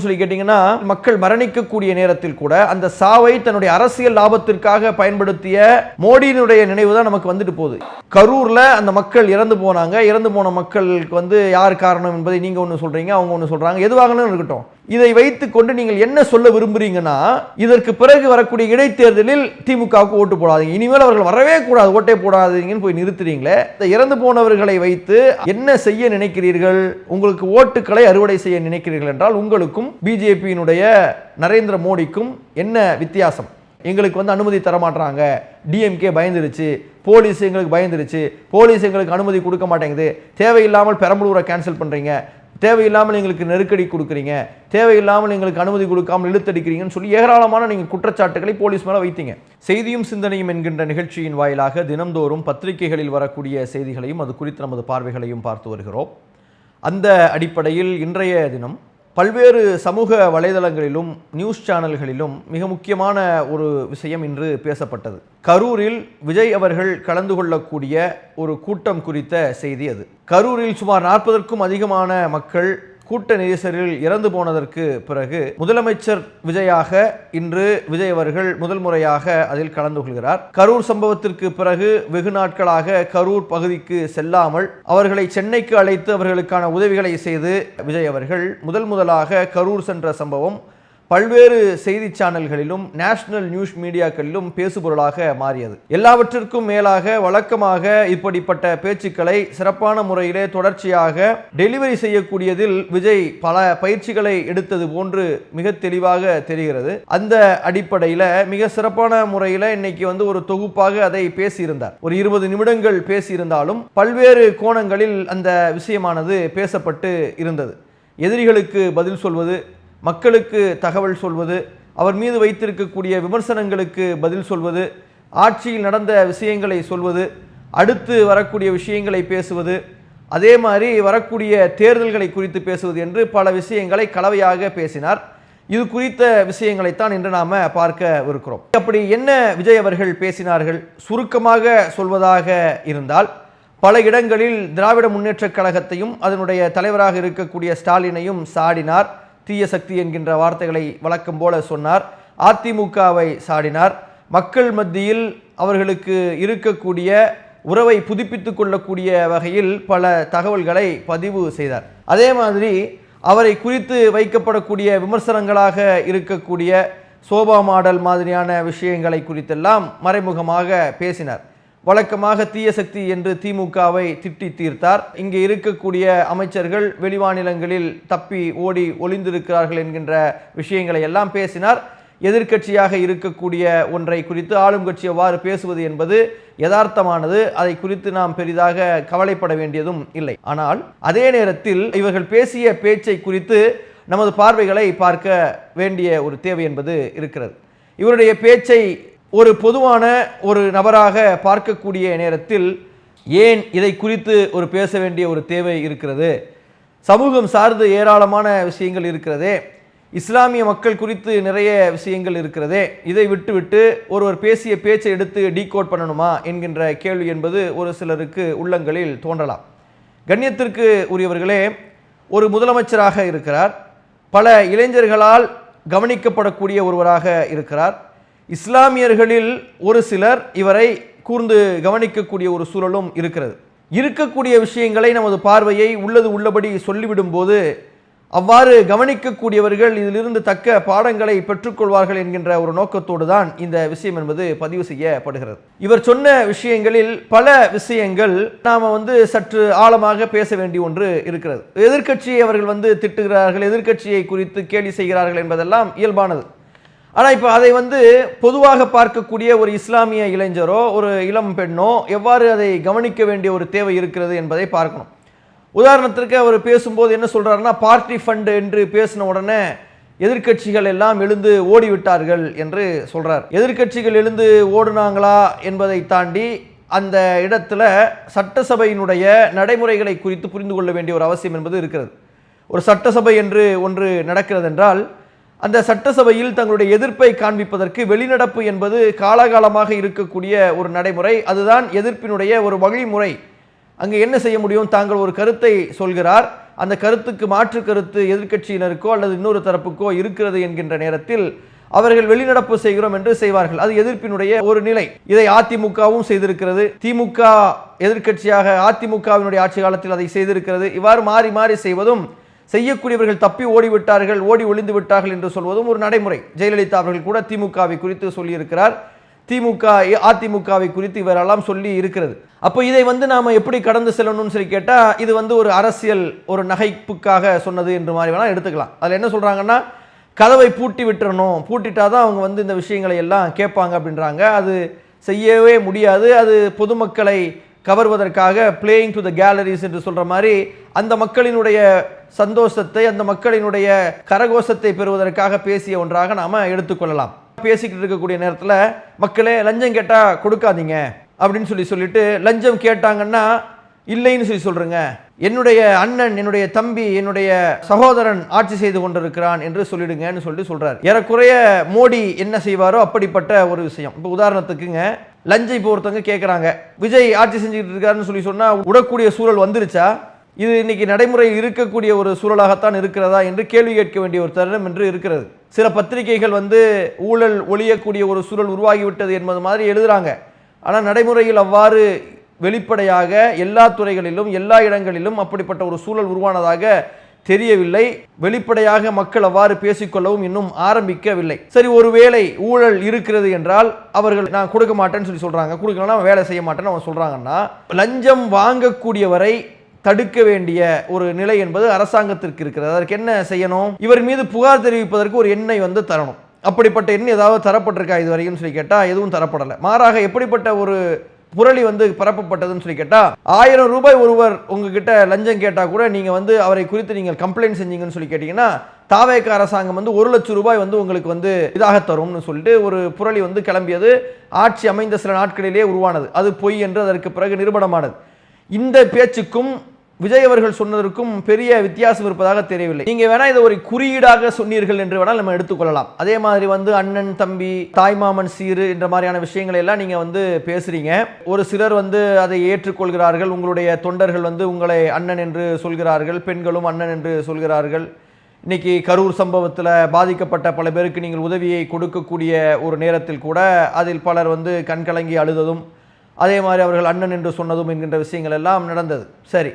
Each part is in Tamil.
சொல்லி கேட்டீங்கன்னா, மக்கள் மரணிக்கக்கூடிய நேரத்தில் கூட அந்த சாவை தன்னுடைய அரசியல் லாபத்திற்காக பயன்படுத்திய மோடியினுடைய நினைவு தான் நமக்கு வந்துட்டு போகுது. கரூர்ல அந்த மக்கள் இறந்து போனாங்க. இறந்து போன மக்களுக்கு யார் காரணம் என்பதை நீங்க ஒன்று சொல்றீங்க, அவங்க ஒன்று சொல்றாங்க. எதுவாகணும் இருக்கட்டும், இதை வைத்துக் கொண்டு நீங்கள் என்ன சொல்ல விரும்புறீங்கன்னா, இதற்கு பிறகு வரக்கூடிய இடைத்தேர்தலில் திமுகவுக்கு ஓட்டு போடாதீங்க, இனிமேல் அவர்கள் வரவே கூடாது, ஓட்டே போடாதீங்கன்னு போய் நிறுத்துறீங்களே. இந்த இறந்து போனவர்களை வைத்து என்ன செய்ய நினைக்கிறீர்கள்? உங்களுக்கு ஓட்டுக்களை அறுவடை செய்ய நினைக்கிறீர்கள் என்றால் உங்களுக்கும் பிஜேபியினுடைய நரேந்திர மோடிக்கும் என்ன வித்தியாசம்? எங்களுக்கு அனுமதி தர மாட்டாங்க, டிஎம்கே பயந்துருச்சு, போலீஸ் எங்களுக்கு பயந்துருச்சு, போலீஸ் எங்களுக்கு அனுமதி கொடுக்க மாட்டேங்குது, தேவையில்லாமல் பெரம்பலூரை கேன்சல் பண்றீங்க, தேவையில்லாமல் எங்களுக்கு நெருக்கடி கொடுக்குறீங்க, தேவையில்லாமல் எங்களுக்கு அனுமதி கொடுக்காமல் இழுத்தடிக்கிறீங்கன்னு சொல்லி ஏராளமான நீங்கள் குற்றச்சாட்டுகளை போலீஸ் மேலே வைத்தீங்க. செய்தியும் சிந்தனையும் என்கின்ற நிகழ்ச்சியின் வாயிலாக தினந்தோறும் பத்திரிகைகளில் வரக்கூடிய செய்திகளையும் அது குறித்து நமது பார்வைகளையும் பார்த்து வருகிறோம். அந்த அடிப்படையில் இன்றைய தினம் பல்வேறு சமூக வலைதளங்களிலும் நியூஸ் சேனல்களிலும் மிக முக்கியமான ஒரு விஷயம் இன்று பேசப்பட்டது. கரூரில் விஜய் அவர்கள் கலந்து கொள்ளக்கூடிய ஒரு கூட்டம் குறித்த செய்தி அது. கரூரில் சுமார் 40க்கும் அதிகமான மக்கள் கூட்ட நெரிசலில் இறந்து போனதற்கு பிறகு முதலமைச்சர் விஜயாக இன்று விஜய் அவர்கள் முதல் முறையாக அதில் கலந்து கொள்கிறார். கரூர் சம்பவத்திற்கு பிறகு வெகு நாட்களாக கரூர் பகுதிக்கு செல்லாமல் அவர்களை சென்னைக்கு அழைத்து அவர்களுக்கான உதவிகளை செய்து விஜய் அவர்கள் முதலாக கரூர் சென்ற சம்பவம் பல்வேறு செய்தி சேனல்களிலும் நேஷனல் நியூஸ் மீடியாக்களிலும் பேசுபொருளாக மாறியது. எல்லாவற்றிற்கும் மேலாக வழக்கமாக இப்படிப்பட்ட பேச்சுக்களை சிறப்பான முறையிலே தொடர்ச்சியாக டெலிவரி செய்யக்கூடியதில் விஜய் பல பயிற்சிகளை எடுத்தது போன்று மிக தெளிவாக தெரிகிறது. அந்த அடிப்படையில் மிக சிறப்பான முறையில் இன்னைக்கு ஒரு தொகுப்பாக அதை பேசியிருந்தார். ஒரு 20 நிமிடங்கள் பேசியிருந்தாலும் பல்வேறு கோணங்களில் அந்த விஷயமானது பேசப்பட்டு இருந்தது. எதிரிகளுக்கு பதில் சொல்வது, மக்களுக்கு தகவல் சொல்வது, அவர் மீது வைத்திருக்கக்கூடிய விமர்சனங்களுக்கு பதில் சொல்வது, ஆட்சியில் நடந்த விஷயங்களை சொல்வது, அடுத்து வரக்கூடிய விஷயங்களை பேசுவது, அதே மாதிரி வரக்கூடிய தேர்தல்களை குறித்து பேசுவது என்று பல விஷயங்களை கலவையாக பேசினார். இது குறித்த விஷயங்களைத்தான் இன்று நாம் பார்க்க இருக்கிறோம். அப்படி என்ன விஜய் அவர்கள் பேசினார்கள்? சுருக்கமாக சொல்வதாக இருந்தால், பல இடங்களில் திராவிட முன்னேற்றக் கழகத்தையும் அதனுடைய தலைவராக இருக்கக்கூடிய ஸ்டாலினையும் சாடினார். தீய சக்தி என்கின்ற வார்த்தைகளை வழக்கம் போல சொன்னார். அதிமுகவை சாடினார். மக்கள் மத்தியில் அவர்களுக்கு இருக்கக்கூடிய உறவை புதுப்பித்துக் கொள்ளக்கூடிய வகையில் பல தகவல்களை பதிவு செய்தார். அதே மாதிரி அவரை குறித்து வைக்கப்படக்கூடிய விமர்சனங்களாக இருக்கக்கூடிய சோபா மாடல் மாதிரியான விஷயங்களை குறித்தெல்லாம் மறைமுகமாக பேசினார். வழக்கமாக தீய சக்தி என்று திமுகவை திட்டி தீர்த்தார். இங்கே இருக்கக்கூடிய அமைச்சர்கள் வெளிமாநிலங்களில் தப்பி ஓடி ஒளிந்திருக்கிறார்கள் என்கின்ற விஷயங்களை எல்லாம் பேசினார். எதிர்க்கட்சியாக இருக்கக்கூடிய ஒன்றை குறித்து ஆளும் கட்சி எவ்வாறு பேசுவது என்பது யதார்த்தமானது. அதை குறித்து நாம் பெரிதாக கவலைப்பட வேண்டியதும் இல்லை. ஆனால் அதே நேரத்தில் இவர்கள் பேசிய பேச்சை குறித்து நமது பார்வைகளை பார்க்க வேண்டிய ஒரு தேவை என்பது இருக்கிறது. இவருடைய பேச்சை ஒரு பொதுவான ஒரு நபராக பார்க்கக்கூடிய நேரத்தில் ஏன் இதை குறித்து பேச வேண்டிய ஒரு தேவை இருக்கிறது? சமூகம் சார்ந்து ஏராளமான விஷயங்கள் இருக்கிறதே, இஸ்லாமிய மக்கள் குறித்து நிறைய விஷயங்கள் இருக்கிறதே, இதை விட்டுவிட்டு ஒருவர் பேசிய பேச்சை எடுத்து டீகோட் பண்ணணுமா என்கின்ற கேள்வி என்பது ஒரு சிலருக்கு உள்ளங்களில் தோன்றலாம். கண்ணியத்திற்கு உரியவர்களே, ஒரு முதலமைச்சராக இருக்கிறார், பல இளைஞர்களால் கவனிக்கப்படக்கூடிய ஒருவராக இருக்கிறார். இஸ்லாமியர்களில் ஒரு சிலர் இவரை கூர்ந்து கவனிக்கக்கூடிய ஒரு சூழலும் இருக்கிறது. இருக்கக்கூடிய விஷயங்களை நமது பார்வையை உள்ளது உள்ளபடி சொல்லிவிடும் போது அவ்வாறு கவனிக்கக்கூடியவர்கள் இதிலிருந்து தக்க பாடங்களை பெற்றுக்கொள்வார்கள் என்கின்ற ஒரு நோக்கத்தோடு தான் இந்த விஷயம் என்பது பதிவு செய்யப்படுகிறது. இவர் சொன்ன விஷயங்களில் பல விஷயங்கள் நாம் சற்று ஆழமாக பேச வேண்டிய ஒன்று இருக்கிறது. எதிர்க்கட்சியை அவர்கள் திட்டுகிறார்கள், எதிர்க்கட்சியை குறித்து கேலி செய்கிறார்கள் என்பதெல்லாம் இயல்பானது. ஆனால் இப்போ அதை பொதுவாக பார்க்கக்கூடிய ஒரு இஸ்லாமிய இளைஞரோ ஒரு இளம் பெண்ணோ எவ்வாறு அதை கவனிக்க வேண்டிய ஒரு தேவை இருக்கிறது என்பதை பார்க்கணும். உதாரணத்திற்கு அவர் பேசும்போது என்ன சொல்றாருன்னா, பார்ட்டி ஃபண்ட் என்று பேசின உடனே எதிர்க்கட்சிகள் எல்லாம் எழுந்து ஓடிவிட்டார்கள் என்று சொல்றார். எதிர்க்கட்சிகள் எழுந்து ஓடுனாங்களா என்பதை தாண்டி அந்த இடத்துல சட்டசபையினுடைய நடைமுறைகளை குறித்து புரிந்து கொள்ள வேண்டிய ஒரு அவசியம் என்பது இருக்கிறது. ஒரு சட்டசபை என்று ஒன்று நடக்கிறது என்றால் அந்த சட்டசபையில் தங்களுடைய எதிர்ப்பை காண்பிப்பதற்கு வெளிநடப்பு என்பது காலகாலமாக இருக்கக்கூடிய ஒரு நடைமுறை. அதுதான் எதிர்ப்பினுடைய ஒரு வழிமுறை. அங்கே என்ன செய்ய முடியும்? தாங்கள் ஒரு கருத்தை சொல்கிறார், அந்த கருத்துக்கு மாற்று கருத்து எதிர்க்கட்சியினருக்கோ அல்லது இன்னொரு தரப்புக்கோ இருக்கிறது என்கின்ற நேரத்தில் அவர்கள் வெளிநடப்பு செய்கிறோம் என்று செய்வார்கள். அது எதிர்ப்பினுடைய ஒரு நிலை. இதை அதிமுகவும் செய்திருக்கிறது. திமுக எதிர்க்கட்சியாக அதிமுகவினுடைய ஆட்சி காலத்தில் அதை செய்திருக்கிறது. இவ்வாறு மாறி மாறி செய்வதும், செய்யக்கூடியவர்கள் தப்பி ஓடிவிட்டார்கள், ஓடி ஒளிந்து விட்டார்கள் என்று சொல்வதும் ஒரு நடைமுறை. ஜெயலலிதா அவர்கள் கூட திமுகவை குறித்து சொல்லியிருக்கிறார். திமுக அதிமுகவை குறித்து இவரெல்லாம் சொல்லி இருக்கிறது. அப்போ இதை நாம எப்படி கடந்து செல்லணும்னு சொல்லி கேட்டா, இது ஒரு அரசியல் ஒரு நகைப்புக்காக சொன்னது என்று மாதிரி வேணா எடுத்துக்கலாம். அதுல என்ன சொல்றாங்கன்னா, கதவை பூட்டி விட்டுறணும், பூட்டிட்டாதான் அவங்க இந்த விஷயங்களை எல்லாம் கேட்பாங்க அப்படின்றாங்க. அது செய்யவே முடியாது. அது பொதுமக்களை கவர்வதற்காக பிளேயிங் டு த கேலரிஸ் என்று சொல்ற மாதிரி அந்த மக்களினுடைய சந்தோஷத்தை, அந்த மக்களினுடைய கரகோஷத்தை பெறுவதற்காக பேசிய ஒன்றாக நாம எடுத்துக்கொள்ளலாம். பேசிக்கிட்டு இருக்கக்கூடிய நேரத்தில் மக்களே லஞ்சம் கேட்டா கொடுக்காதீங்க அப்படின்னு சொல்லிட்டு லஞ்சம் கேட்டாங்கன்னா இல்லைன்னு சொல்றேங்க, என்னுடைய அண்ணன், என்னுடைய தம்பி, என்னுடைய சகோதரன் ஆட்சி செய்து கொண்டிருக்கிறான் என்று சொல்லிடுங்கன்னு சொல்றாரு. ஏறக்குறைய மோடி என்ன செய்வாரோ அப்படிப்பட்ட ஒரு விஷயம். இப்போ உதாரணத்துக்குங்க, லஞ்சம் இப்போ ஒருத்தவங்க கேட்குறாங்க, விஜய் ஆட்சி செஞ்சுக்கிட்டு இருக்காருன்னு சொன்னா உடக்கூடிய சூழல் வந்துருச்சா? இது இன்னைக்கு நடைமுறையில் இருக்கக்கூடிய ஒரு சூழலாகத்தான் இருக்கிறதா என்று கேள்வி கேட்க வேண்டிய ஒரு தருணம் என்று இருக்கிறது. சில பத்திரிகைகள் ஊழல் ஒழியக்கூடிய ஒரு சூழல் உருவாகிவிட்டது என்பது மாதிரி எழுதுறாங்க. ஆனால் நடைமுறையில் அவ்வாறு வெளிப்படையாக எல்லா துறைகளிலும் எல்லா இடங்களிலும் அப்படிப்பட்ட ஒரு சூழல் உருவானதாக தெரியவில்லை. வெளிப்படையாக மக்கள் அவ்வாறு பேசிக்கொள்ளவும் இன்னும் ஆரம்பிக்கவில்லை. சரி, ஒருவேளை ஊழல் இருக்கிறது என்றால் அவர்கள் நான் கொடுக்க மாட்டேன்னு சொல்றாங்க, கொடுக்கலாம் வேலை செய்ய மாட்டேன்னு அவங்க சொல்றாங்கன்னா, லஞ்சம் வாங்கக்கூடியவரை தடுக்க வேண்டிய ஒரு நிலை என்பது அரசாங்கத்திற்கு இருக்கிறது. அதற்கு என்ன செய்யணும்? இவர் மீது புகார் தெரிவிப்பதற்கு ஒரு எண்ணை தரணும். அப்படிப்பட்ட எண் ஏதாவது தரப்பட்டிருக்கா இதுவரையும் சொல்லி கேட்டா எதுவும் தரப்படலை. மாறாக எப்படிப்பட்ட ஒரு புரளி பரப்பப்பட்டதுன்னு சொல்லி கேட்டா, 1000 ரூபாய் ஒருவர் உங்ககிட்ட லஞ்சம் கேட்டா கூட நீங்க அவரை குறித்து நீங்கள் கம்ப்ளைண்ட் செஞ்சீங்கன்னு சொல்லி கேட்டீங்கன்னா, தாவேக அரசாங்கம் 1 லட்சம் ரூபாய் உங்களுக்கு இதாக தரும்னு சொல்லிட்டு ஒரு புரளி கிளம்பியது. ஆட்சி அமைந்த சில நாட்களிலே உருவானது. அது பொய் என்று அதற்கு பிறகு நிரூபணமானது. இந்த பேச்சுக்கும் விஜய் அவர்கள் சொன்னதற்கும் பெரிய வித்தியாசம் இருப்பதாக தெரியவில்லை. நீங்க வேணா இதை ஒரு குறியீடாக சொன்னீர்கள் என்று வேணால் நம்ம எடுத்துக்கொள்ளலாம். அதே மாதிரி அண்ணன் தம்பி தாய்மாமன் சீரு என்ற மாதிரியான விஷயங்களை எல்லாம் நீங்க பேசுறீங்க. ஒரு சிலர் அதை ஏற்றுக்கொள்கிறார்கள். உங்களுடைய தொண்டர்கள் உங்களை அண்ணன் என்று சொல்கிறார்கள், பெண்களும் அண்ணன் என்று சொல்கிறார்கள். இன்னைக்கு கரூர் சம்பவத்தில் பாதிக்கப்பட்ட பல பேருக்கு நீங்கள் உதவியை கொடுக்கக்கூடிய ஒரு நேரத்தில் கூட அதில் பலர் கண்கலங்கி அழுததும், அதே மாதிரி அவர்கள் அண்ணன் என்று சொன்னதும் என்கின்ற விஷயங்கள் எல்லாம் நடந்தது. சரி,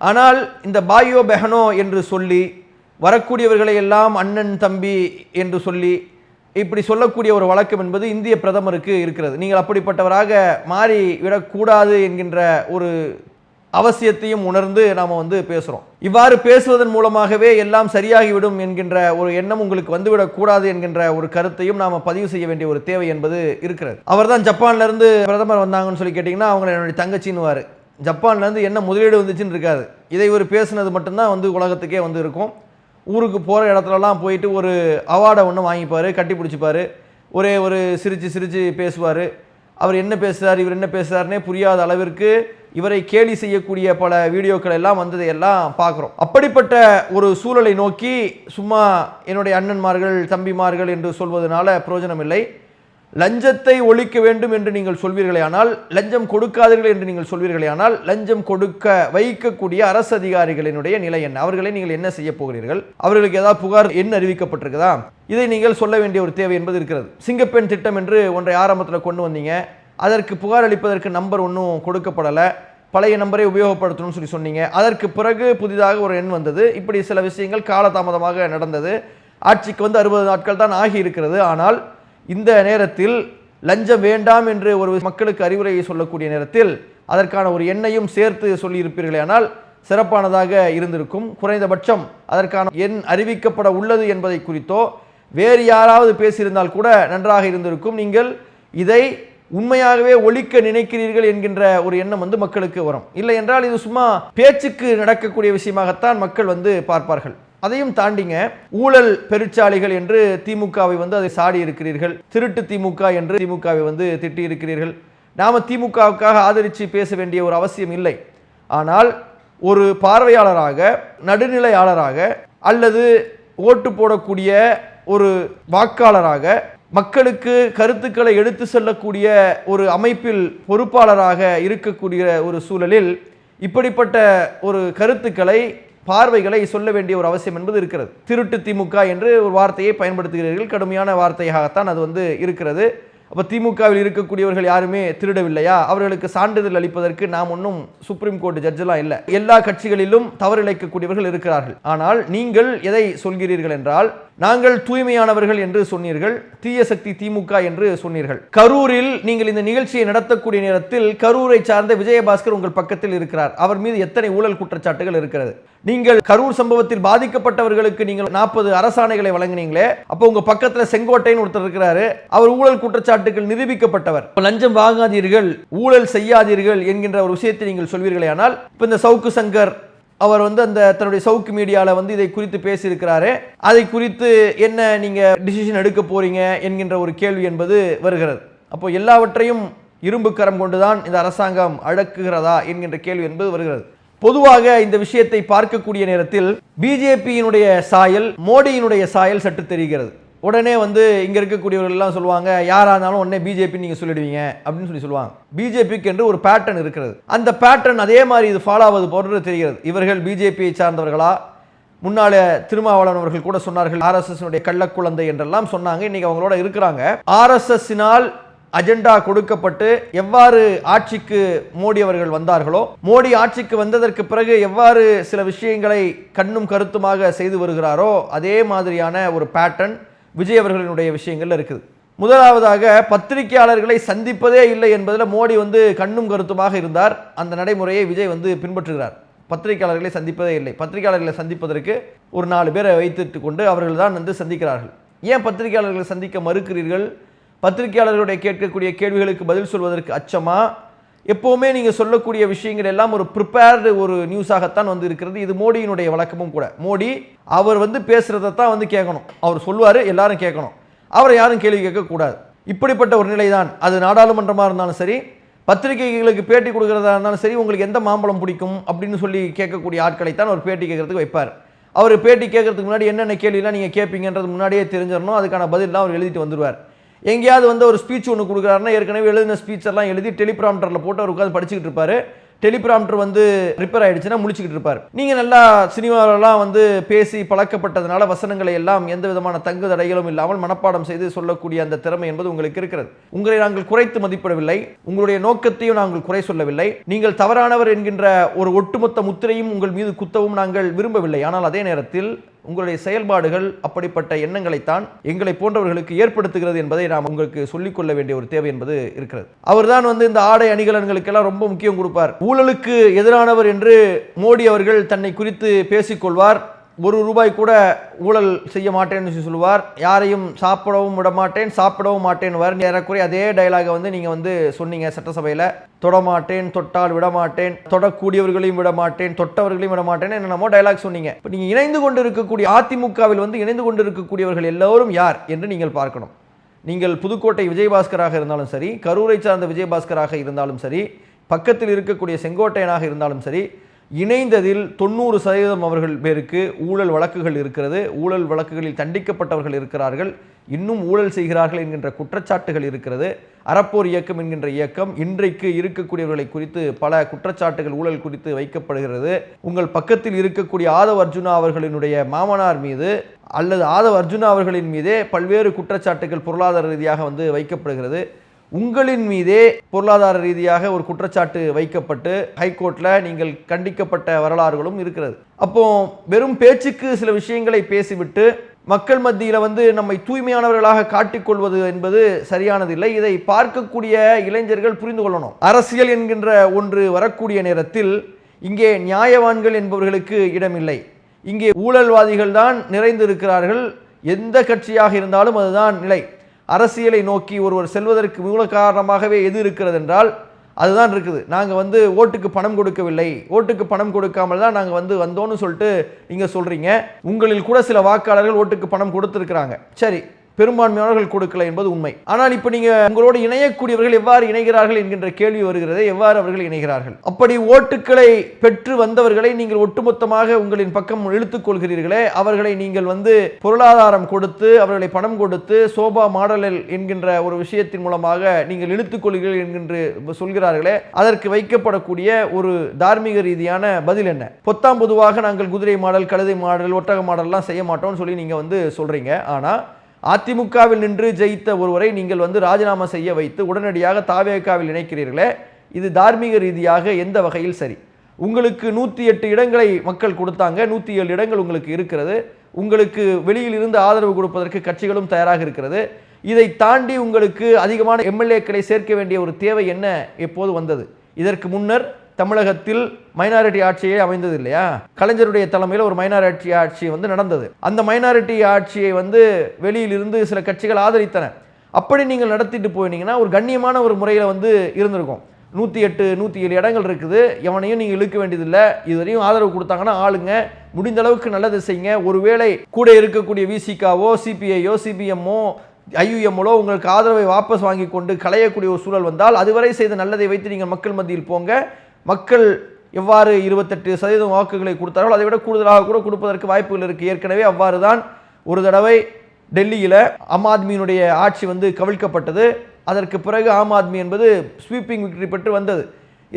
ஆனால் இந்த பாயோ பெஹனோ என்று சொல்லி வரக்கூடியவர்களை எல்லாம் அண்ணன் தம்பி என்று சொல்லி இப்படி சொல்லக்கூடிய ஒரு வழக்கம் என்பது இந்திய பிரதமருக்கு இருக்கிறது. நீங்கள் அப்படிப்பட்டவராக மாறிவிடக்கூடாது என்கின்ற ஒரு அவசியத்தையும் உணர்ந்து நாம பேசுறோம். இவ்வாறு பேசுவதன் மூலமாகவே எல்லாம் சரியாகிவிடும் என்கின்ற ஒரு எண்ணம் உங்களுக்கு வந்துவிடக்கூடாது என்கின்ற ஒரு கருத்தையும் நாம பதிவு செய்ய வேண்டிய ஒரு தேவை என்பது இருக்கிறது. அவர் தான் ஜப்பான்ல இருந்து பிரதமர் வந்தாங்கன்னு சொல்லி கேட்டீங்கன்னா அவங்க என்னுடைய தங்கச்சின்னுவாரு. ஜப்பான்ல இருந்து என்ன முதலீடு வந்துச்சுன்னு இருக்காது. இதை ஒரு பேசுனது மட்டும்தான் உலகத்துக்கே இருக்கும். ஊருக்கு போகிற இடத்துலலாம் போயிட்டு ஒரு அவார்டை ஒன்று வாங்கிப்பார், கட்டி பிடிச்சிப்பார், ஒரே ஒரு சிரித்து பேசுவார். அவர் என்ன பேசுகிறார், இவர் என்ன பேசுகிறாருன்னே புரியாத அளவிற்கு இவரை கேலி செய்யக்கூடிய பல வீடியோக்கள் எல்லாம் வந்ததையெல்லாம் பார்க்குறோம். அப்படிப்பட்ட ஒரு சூழலை நோக்கி சும்மா என்னுடைய அண்ணன்மார்கள் தம்பிமார்கள் என்று சொல்வதனால பிரயோஜனம் இல்லை. லஞ்சத்தை ஒழிக்க வேண்டும் என்று நீங்கள் சொல்வீர்களே ஆனால், லஞ்சம் கொடுக்காதீர்கள் என்று நீங்கள் சொல்வீர்களே ஆனால், லஞ்சம் கொடுக்க வைக்கக்கூடிய அரசு அதிகாரிகளினுடைய நிலை என்ன? அவர்களை நீங்கள் என்ன செய்ய போகிறீர்கள்? அவர்களுக்கு ஏதாவது புகார் என்ன அறிவிக்கப்பட்டிருக்குதா? இதை நீங்கள் சொல்ல வேண்டிய ஒரு தேவை என்பது இருக்கிறது. சிங்கப்பெண் திட்டம் என்று ஒன்றை ஆரம்பத்தில் கொண்டு வந்தீங்க. அதற்கு புகார் அளிப்பதற்கு நம்பர் ஒன்றும் கொடுக்கப்படலை. பழைய நம்பரை உபயோகப்படுத்தணும்னு சொன்னீங்க. அதற்கு பிறகு புதிதாக ஒரு எண் வந்தது. இப்படி சில விஷயங்கள் காலதாமதமாக நடந்தது. ஆட்சிக்கு 60 நாட்கள் தான் ஆகி இருக்கிறது. ஆனால் இந்த நேரத்தில் லஞ்சம் வேண்டாம் என்று ஒரு மக்களுக்கு அறிவுரையை சொல்லக்கூடிய நேரத்தில் அதற்கான ஒரு எண்ணையும் சேர்த்து சொல்லியிருப்பீர்களே ஆனால் சிறப்பானதாக இருந்திருக்கும். குறைந்தபட்சம் அதற்கான எண் அறிவிக்கப்பட உள்ளது என்பதை குறித்தோ வேறு யாராவது பேசியிருந்தால் கூட நன்றாக இருந்திருக்கும். நீங்கள் இதை உண்மையாகவே ஒழிக்க நினைக்கிறீர்கள் என்கின்ற ஒரு எண்ணம் மக்களுக்கு வரும். இல்லை என்றால் இது சும்மா பேச்சுக்கு நடக்கக்கூடிய விஷயமாகத்தான் மக்கள் பார்ப்பார்கள். அதையும் தாண்டிங்க, ஊழல் பெருச்சாளிகள் என்று திமுகவை அதை சாடி இருக்கிறீர்கள். திருட்டு திமுக என்று திமுகவை திட்டி இருக்கிறீர்கள். நாம திமுகவுக்காக ஆதரித்து பேச வேண்டிய ஒரு அவசியம் இல்லை. ஆனால் ஒரு பார்வையாளராக, நடுநிலையாளராக அல்லது ஓட்டு போடக்கூடிய ஒரு வாக்காளராக, மக்களுக்கு கருத்துக்களை எடுத்து செல்லக்கூடிய ஒரு அமைப்பில் பொறுப்பாளராக இருக்கக்கூடிய ஒரு சூழலில் இப்படிப்பட்ட ஒரு கருத்துக்களை பார்வைகளை சொல்ல வேண்டிய ஒரு அவசியம் என்பது இருக்கிறது. திருட்டு திமுக என்று ஒரு வார்த்தையை பயன்படுத்துகிறீர்கள், கடுமையான வார்த்தையாகத்தான் அது இருக்கிறது. அப்போ திமுகவில் இருக்கக்கூடியவர்கள் யாருமே திருடவில்லையா? அவர்களுக்கு சான்றிதழ் அளிப்பதற்கு நாம் ஒன்றும் சுப்ரீம் கோர்ட் ஜட்ஜெல்லாம் இல்லை. எல்லா கட்சிகளிலும் தவறு இழைக்கக்கூடியவர்கள் இருக்கிறார்கள். ஆனால் நீங்கள் எதை சொல்கிறீர்கள் என்றால், நாங்கள் தூய்மையானவர்கள் என்று சொன்னீர்கள், தீய சக்தி திமுக என்று சொன்னீர்கள். கரூரில் நீங்கள் இந்த நிகழ்ச்சியை நடத்தக்கூடிய நேரத்தில் கரூரை சார்ந்த விஜயபாஸ்கர் உங்கள் பக்கத்தில் இருக்கிறார். அவர் மீது எத்தனை ஊழல் குற்றச்சாட்டுகள் இருக்கிறது? நீங்கள் கரூர் சம்பவத்தில் பாதிக்கப்பட்டவர்களுக்கு நீங்கள் 40 அரசாணைகளை வழங்கினீங்களே, அப்போ உங்க பக்கத்தில் செங்கோட்டைன்னு ஒருத்தர் இருக்கிறாரு, அவர் ஊழல் குற்றச்சாட்டுகள் நிரூபிக்கப்பட்டவர். லஞ்சம் வாங்காதீர்கள், ஊழல் செய்யாதீர்கள் என்கின்ற ஒரு விஷயத்தை நீங்கள் சொல்வீர்களே. ஆனால் இப்ப இந்த சவுக்கு சங்கர் அவர் அந்த தன்னுடைய சவுக்கு மீடியாவில் இதை குறித்து பேசியிருக்கிறாரு. அதை குறித்து என்ன நீங்க டிசிஷன் எடுக்க போறீங்க என்கின்ற ஒரு கேள்வி என்பது வருகிறது. அப்போ எல்லாவற்றையும் இரும்பு கரம் கொண்டுதான் இந்த அரசாங்கம் அடக்குகிறதா என்கின்ற கேள்வி என்பது வருகிறது. பொதுவாக இந்த விஷயத்தை பார்க்கக்கூடிய நேரத்தில் பிஜேபியினுடைய சாயல், மோடியினுடைய சாயல் சற்று தெரிகிறது. உடனே இங்க இருக்கக்கூடியவர்கள் எல்லாம் சொல்லுவாங்க, யாரா இருந்தாலும் உடனே பிஜேபி நீங்க சொல்லிடுவீங்க அப்படின்னு சொல்லுவாங்க. பிஜேபிக்கு என்று ஒரு பேட்டர்ன் இருக்கிறது. அந்த பேட்டர்ன் அதே மாதிரி இது ஃபாலோ ஆவது போன்று தெரிகிறது. இவர்கள் பிஜேபியை சார்ந்தவர்களா? முன்னால திருமாவளவன் அவர்கள் கூட சொன்னார்கள், RSS கள்ளக்குழந்தை என்றெல்லாம் சொன்னாங்க. இன்னைக்கு அவங்களோட இருக்கிறாங்க. RSS-னால் அஜெண்டா கொடுக்கப்பட்டு எவ்வாறு ஆட்சிக்கு மோடி அவர்கள் வந்தார்களோ, மோடி ஆட்சிக்கு வந்ததற்கு பிறகு எவ்வாறு சில விஷயங்களை கண்ணும் கருத்துமாக செய்து வருகிறாரோ, அதே மாதிரியான ஒரு பேட்டர்ன் விஜய் அவர்களினுடைய விஷயங்கள் இருக்குது. முதலாவதாக பத்திரிகையாளர்களை சந்திப்பதே இல்லை என்பதில் மோடி கண்ணும் கருத்துமாக இருந்தார். அந்த நடைமுறையை விஜய் பின்பற்றுகிறார். பத்திரிகையாளர்களை சந்திப்பதே இல்லை. பத்திரிகையாளர்களை சந்திப்பதற்கு ஒரு 4 பேரை வைத்துட்டு கொண்டு அவர்கள் தான் சந்திக்கிறார்கள். ஏன் பத்திரிகையாளர்களை சந்திக்க மறுக்கிறீர்கள்? பத்திரிகையாளர்களுடைய கேட்கக்கூடிய கேள்விகளுக்கு பதில் சொல்வதற்கு அச்சமா? எப்பவுமே நீங்க சொல்லக்கூடிய விஷயங்கள் எல்லாம் ஒரு ப்ரிப்பேர்டு ஒரு நியூஸாகத்தான் இருக்கிறது. இது மோடியினுடைய வழக்கமும் கூட. மோடி அவர் பேசுறதை தான் கேட்கணும். அவர் சொல்வாரு, எல்லாரும் கேட்கணும். அவரை யாரும் கேள்வி கேட்க கூடாது. இப்படிப்பட்ட ஒரு நிலைதான். அது நாடாளுமன்றமாக இருந்தாலும் சரி, பத்திரிகைகளுக்கு பேட்டி கொடுக்கறதா இருந்தாலும் சரி, உங்களுக்கு எந்த மாம்பழம் பிடிக்கும் அப்படின்னு சொல்லி கேட்கக்கூடிய ஆட்களைத்தான் அவர் பேட்டி கேட்கறதுக்கு வைப்பார். அவர் பேட்டி கேட்கறதுக்கு முன்னாடி என்னென்ன கேள்விலாம் நீங்க கேட்பீங்கன்றது முன்னாடியே தெரிஞ்சிடணும். அதுக்கான பதிலாம் அவர் எழுதிட்டு வந்துடுவார். எங்கேயாவது ஒரு ஸ்பீச் ஒன்று கொடுக்குறாருன்னா ஏற்கனவே எழுதின ஸ்பீச் எல்லாம் எழுதி டெலிபிராம்டரில் போட்டு அவர் உட்காந்து படிச்சுக்கிட்டு இருப்பாரு. டெலிபிராம்டர் ரிப்பேர் ஆயிடுச்சுன்னா முழிச்சுக்கிட்டு இருப்பார். நீங்க நல்லா சினிமாவெல்லாம் பேசி பழக்கப்பட்டதுனால வசனங்களை எல்லாம் எந்த விதமான தங்கு தடைகளும் இல்லாமல் மனப்பாடம் செய்து சொல்லக்கூடிய அந்த திறமை என்பது உங்களுக்கு இருக்கிறது. உங்களை நாங்கள் குறைத்து மதிப்பிடவில்லை, உங்களுடைய நோக்கத்தையும் நாங்கள் குறை சொல்லவில்லை. நீங்கள் தவறானவர் என்கின்ற ஒரு ஒட்டுமொத்த முத்திரையும் உங்கள் மீது குத்தவும் நாங்கள் விரும்பவில்லை. ஆனால் அதே நேரத்தில் உங்களுடைய செயல்பாடுகள் அப்படிப்பட்ட எண்ணங்களைத்தான் எங்களை போன்றவர்களுக்கு ஏற்படுத்துகிறது என்பதை நாம் உங்களுக்கு சொல்லிக்கொள்ள வேண்டிய ஒரு தேவை என்பது இருக்கிறது. அவர்தான் இந்த ஆடை அணிகலன்களுக்கெல்லாம் ரொம்ப முக்கியம் கொடுப்பார். ஊழலுக்கு எதிரானவர் என்று மோடி அவர்கள் தன்னை குறித்து பேசிக்கொள்வார். ₹1 கூட ஊழல் செய்ய மாட்டேன்னு சொல்லுவார். யாரையும் சாப்பிடவும் விட மாட்டேன், சாப்பிடவும் மாட்டேன். ஏறக்குறைய அதே டயலாக நீங்க சொன்னீங்க சட்டசபையில். தொடமாட்டேன், தொட்டால் விடமாட்டேன், தொடக்கூடியவர்களையும் விட மாட்டேன், தொட்டவர்களையும் விட மாட்டேன், என்னென்னமோ டயலாக் சொன்னீங்க. இப்போ நீங்க இணைந்து கொண்டு இருக்கக்கூடிய அதிமுகவில் இணைந்து கொண்டு இருக்கக்கூடியவர்கள் எல்லோரும் யார் என்று நீங்கள் பார்க்கணும். நீங்கள் புதுக்கோட்டை விஜயபாஸ்கராக இருந்தாலும் சரி, கரூரை சார்ந்த விஜயபாஸ்கராக இருந்தாலும் சரி, பக்கத்தில் இருக்கக்கூடிய செங்கோட்டையனாக இருந்தாலும் சரி, இணைந்ததில் 90% அவர்கள் பேருக்கு ஊழல் வழக்குகள் இருக்கிறது. ஊழல் வழக்குகளில் தண்டிக்கப்பட்டவர்கள் இருக்கிறார்கள். இன்னும் ஊழல் செய்கிறார்கள் என்கின்ற குற்றச்சாட்டுகள் இருக்கிறது. அறப்போர் இயக்கம் என்கின்ற இயக்கம் இன்றைக்கு இருக்கக்கூடியவர்களை குறித்து பல குற்றச்சாட்டுகள் ஊழல் குறித்து வைக்கப்படுகிறது. உங்கள் பக்கத்தில் இருக்கக்கூடிய ஆதவ் அர்ஜுனா அவர்களினுடைய மாமனார் மீது அல்லது ஆதவ் அர்ஜுனா அவர்களின் மீதே பல்வேறு குற்றச்சாட்டுகள் பொருளாதார ரீதியாக வைக்கப்படுகிறது. உங்களின் மீதே பொருளாதார ரீதியாக ஒரு குற்றச்சாட்டு வைக்கப்பட்டு ஹைகோர்ட்ல நீங்கள் கண்டிக்கப்பட்ட வரலாறுகளும் இருக்கிறது. அப்போ வெறும் பேச்சுக்கு சில விஷயங்களை பேசிவிட்டு மக்கள் மத்தியில் நம்மை தூய்மையானவர்களாக காட்டிக்கொள்வது என்பது சரியானதில்லை. இதை பார்க்கக்கூடிய இளைஞர்கள் புரிந்து கொள்ளணும். அரசியல் என்கின்ற ஒன்று வரக்கூடிய நேரத்தில் இங்கே நியாயவான்கள் என்பவர்களுக்கு இடமில்லை. இங்கே ஊழல்வாதிகள் தான் நிறைந்திருக்கிறார்கள். எந்த கட்சியாக இருந்தாலும் அதுதான் நிலை. அரசியலை நோக்கி ஒருவர் செல்வதற்கு மூல காரணமாகவே எது இருக்கிறது என்றால் அதுதான் இருக்குது. நாங்கள் ஓட்டுக்கு பணம் கொடுக்கவில்லை, ஓட்டுக்கு பணம் கொடுக்காமல் தான் நாங்கள் வந்தோன்னு சொல்லிட்டு நீங்கள் சொல்கிறீங்க. உங்களில் கூட சில வாக்காளர்கள் ஓட்டுக்கு பணம் கொடுத்துருக்குறாங்க. சரி, பெரும்பான்மையானவர்கள் கொடுக்கல என்பது உண்மை. ஆனால் இப்ப நீங்க உங்களோடு இணையக்கூடியவர்கள் எவ்வாறு இணைகிறார்கள் என்கின்ற கேள்வி வருகிறது. எவ்வாறு அவர்கள் இணைகிறார்கள்? அப்படி ஓட்டுக்களை பெற்று வந்தவர்களை நீங்கள் ஒட்டுமொத்தமாக உங்களின் பக்கம் இழுத்துக் கொள்கிறீர்களே, அவர்களை நீங்கள் பொருளாதாரம் கொடுத்து அவர்களை பணம் கொடுத்து சோபா மாடல் என்கின்ற ஒரு விஷயத்தின் மூலமாக நீங்கள் இழுத்துக் கொள்கிறீர்கள் என்கின்ற சொல்கிறார்களே, அதற்கு வைக்கப்படக்கூடிய ஒரு தார்மீக ரீதியான பதில் என்ன? பொத்தாம் பொதுவாக நாங்கள் குதிரை மாடல், கழுதை மாடல், ஒட்டக மாடல்லாம் செய்ய மாட்டோம்னு சொல்லி நீங்க சொல்றீங்க. ஆனா அதிமுகவில் நின்று ஜெயித்த ஒருவரை நீங்கள் ராஜினாமா செய்ய வைத்து உடனடியாக தாவேகாவில் இணைக்கிறீர்களே, இது தார்மீக ரீதியாக எந்த வகையில் சரி? உங்களுக்கு 108 இடங்களை மக்கள் கொடுத்தாங்க, 107 இடங்கள் உங்களுக்கு இருக்கிறது. உங்களுக்கு வெளியில் இருந்து ஆதரவு கொடுப்பதற்கு கட்சிகளும் தயாராக இருக்கிறது. இதை தாண்டி உங்களுக்கு அதிகமான எம்எல்ஏக்களை சேர்க்க வேண்டிய ஒரு தேவை என்ன எப்போது வந்தது? இதற்கு முன்னர் தமிழகத்தில் மைனாரிட்டி ஆட்சியே அமைந்தது இல்லையா? கலைஞருடைய தலைமையில் ஒரு மைனாரிட்டி ஆட்சி நடந்தது. அந்த மைனாரிட்டி ஆட்சியை வெளியில் இருந்து சில கட்சிகள் ஆதரித்தன. அப்படி நீங்கள் நடத்திட்டு போனீங்கன்னா ஒரு கண்ணியமான ஒரு முறையில் இருந்திருக்கும். 108 107 இடங்கள் இருக்குது, எவனையும் நீங்கள் இழுக்க வேண்டியதில்லை. இதுவரையும் ஆதரவு கொடுத்தாங்கன்னா ஆளுங்க, முடிந்த அளவுக்கு நல்லது செய்யுங்க. ஒருவேளை கூட இருக்கக்கூடிய விசிகாவோ சிபிஐயோ சிபிஎம்மோ ஐயுஎம்ஓ உங்களுக்கு ஆதரவை வாபஸ் வாங்கி கொண்டு களையக்கூடிய ஒரு சூழல் வந்தால் அதுவரை செய்த நல்லதை வைத்து நீங்கள் மக்கள் மத்தியில் போங்க. மக்கள் எவ்வாறு 28% வாக்குகளை கொடுத்தார்கள் அதை விட கூடுதலாக கூட கொடுப்பதற்கு வாய்ப்புகள் இருக்குது. ஏற்கனவே அவ்வாறு தான் ஒரு தடவை டெல்லியில் ஆம் ஆத்மியினுடைய ஆட்சி கவிழ்க்கப்பட்டது. அதற்கு பிறகு ஆம் ஆத்மி என்பது ஸ்வீப்பிங் விக்டரி பெற்று வந்தது.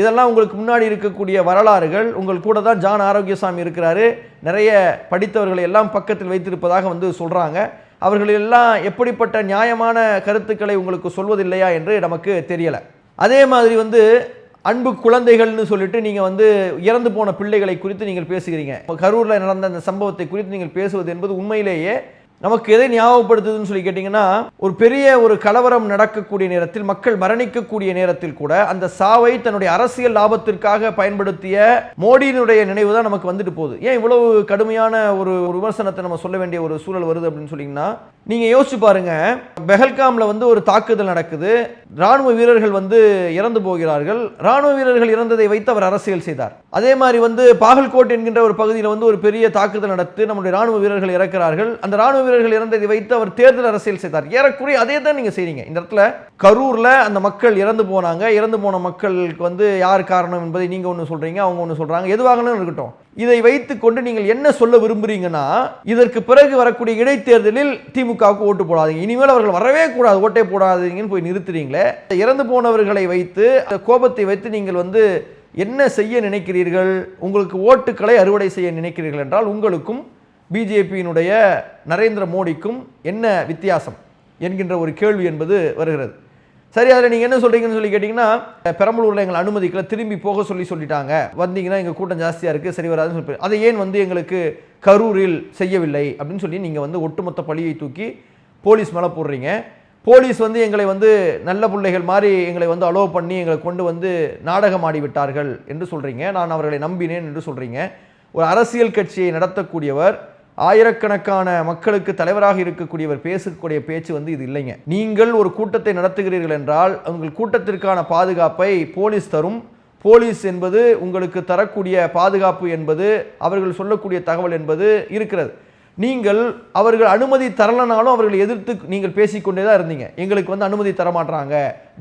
இதெல்லாம் உங்களுக்கு முன்னாடி இருக்கக்கூடிய வரலாறுகள். உங்கள் கூட தான் ஜான் ஆரோக்கியசாமி இருக்கிறாரு. நிறைய படித்தவர்களை எல்லாம் பக்கத்தில் வைத்திருப்பதாக சொல்கிறாங்க. அவர்கள் எல்லாம் எப்படிப்பட்ட நியாயமான கருத்துக்களை உங்களுக்கு சொல்வதில்லையா என்று நமக்கு தெரியலை. அதே மாதிரி அன்பு குழந்தைகள்னு சொல்லிட்டு நீங்கள் இறந்து போன பிள்ளைகளை குறித்து நீங்கள் பேசுகிறீங்க. கரூரில் நடந்த அந்த சம்பவத்தை குறித்து நீங்கள் பேசுவது என்பது உண்மையிலேயே நமக்கு எதை ஞாபகப்படுத்துதுன்னு சொல்லி கேட்டிங்கன்னா, ஒரு பெரிய ஒரு கலவரம் நடக்கக்கூடிய நேரத்தில், மக்கள் மரணிக்கக்கூடிய நேரத்தில் கூட அந்த சாவை தன்னுடைய அரசியல் லாபத்திற்காக பயன்படுத்திய மோடியினுடைய நினைவு தான் நமக்கு போகுது. ஏன் இவ்வளவு கடுமையான ஒரு விமர்சனத்தை நம்ம சொல்ல வேண்டிய ஒரு சூழல் வருது அப்படின்னு சொன்னீங்கன்னா, நீங்க யோசிச்சு பாருங்க. பெஹல்காம்ல ஒரு தாக்குதல் நடக்குது, ராணுவ வீரர்கள் இறந்து போகிறார்கள். ராணுவ வீரர்கள் இறந்ததை வைத்து அவர் அரசியல் செய்தார். அதே மாதிரி பாகல்கோட் என்கின்ற ஒரு பகுதியில் ஒரு பெரிய தாக்குதல் நடத்தி நம்முடைய ராணுவ வீரர்கள் இறக்கிறார்கள். அந்த ராணுவ வீரர்கள் இறந்ததை வைத்து அவர் தேர்தல் அரசியல் செய்தார். ஏறக்குறைய அதே தான் நீங்க செய்றீங்க. இந்த இடத்துல கரூர்ல அந்த மக்கள் இறந்து போனாங்க. இறந்து போன மக்களுக்கு யார் காரணம் என்பதை நீங்க ஒன்று சொல்றீங்க, அவங்க ஒன்று சொல்றாங்க. எதுவாகணும் இருக்கட்டும், இதை வைத்துக் கொண்டு நீங்கள் என்ன சொல்ல விரும்புறீங்கன்னா, இதற்கு பிறகு வரக்கூடிய இடைத்தேர்தலில் திமுகவுக்கு ஓட்டு போடாதீங்க, இனிமேல் அவர்கள் வரவே கூடாது, ஓட்டே போடாதீங்கன்னு போய் நிறுத்துறீங்களே. இறந்து போனவர்களை வைத்து கோபத்தை வைத்து நீங்கள் என்ன செய்ய நினைக்கிறீர்கள்? உங்களுக்கு ஓட்டுக்களை அறுவடை செய்ய நினைக்கிறீர்கள் என்றால் உங்களுக்கும் பிஜேபியினுடைய நரேந்திர மோடிக்கும் என்ன வித்தியாசம் என்கின்ற ஒரு கேள்வி என்பது வருகிறது. சரி, அதில் நீங்கள் என்ன சொல்கிறீங்கன்னு சொல்லி கேட்டிங்கன்னா, பெரம்பலூரில் எங்களை அனுமதிக்கல, திரும்பி போக சொல்லிட்டாங்க, வந்தீங்கன்னா எங்கள் கூட்டம் ஜாஸ்தியாக இருக்குது, சரி வராதுன்னு சொல்லி அதை ஏன் எங்களுக்கு கரூரில் செய்யவில்லை அப்படின்னு சொல்லி நீங்கள் ஒட்டுமொத்த பழியை தூக்கி போலீஸ் மேலே போடுறீங்க. போலீஸ் எங்களை நல்ல பிள்ளைகள் மாதிரி எங்களை அலோவ் பண்ணி எங்களை கொண்டு நாடகம் ஆடி விட்டார்கள் என்று சொல்கிறீங்க. நான் அவர்களை நம்பினேன் என்று சொல்கிறீங்க. ஒரு அரசியல் கட்சியை நடத்தக்கூடியவர், ஆயிரக்கணக்கான மக்களுக்கு தலைவராக இருக்கக்கூடியவர் பேசக்கூடிய பேச்சு இது இல்லைங்க. நீங்கள் ஒரு கூட்டத்தை நடத்துகிறீர்கள் என்றால் உங்கள் கூட்டத்திற்கான பாதுகாப்பை போலீஸ் தரும். போலீஸ் என்பது உங்களுக்கு தரக்கூடிய பாதுகாப்பு என்பது, அவர்கள் சொல்லக்கூடிய தகவல் என்பது இருக்கிறது. நீங்கள் அவர்கள் அனுமதி தரலனாலும் அவர்களை எதிர்த்து நீங்கள் பேசிக்கொண்டே தான் இருந்தீங்க. எங்களுக்கு அனுமதி தர மாட்டாங்க,